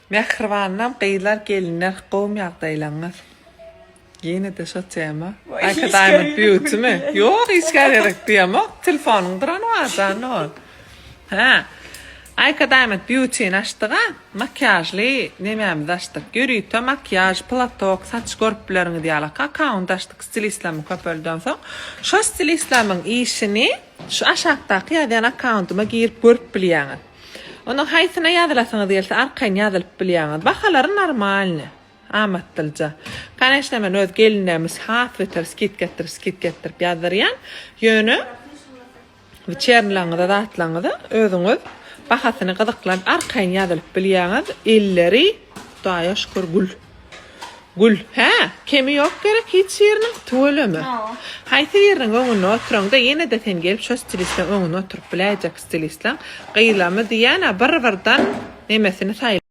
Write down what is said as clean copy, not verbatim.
Mehribanam qeylar gelinler qowm ýagdaýlaňyz. Yine de şo tema. Academic beauty mi? Yok, hiç gerek diýemok. Telefonuň duran wazan ol. Ha. Academic beauty'ni açdyga, makyajly nemämiz açdyk. Görýärdi makyaj, platok, saç görplerini diýalak. Account açdyk stilistlaryň köpelden soň. Şo stilistlaryň işini şu aşagdaky ýa-da accountyma girip görüp bilýäňiz. Onun haýsyna ýazylasyňyz diýilse, arkaýyn ýazylyp bilýäňiz. Bahalary normalny. Amatdylja. Kanaşna men öz gelinlerimiz hat veter skit getirip ýazarýan. Ýöne wiçerlaňyza datlaňyza özüňiz bahasyny gyzyklan arkaýyn ýazylyp bilýäňiz. Elleri daýa şükür gül. Ha, kemi yok gerek hiç ýeriniň tölemi. Haýsy ýeriniň öňüne oturanda ýene de sen gelip şo stilistlaň öňüne oturup biläjek stilistlaň. Gylamy diýene bir-birden nemesini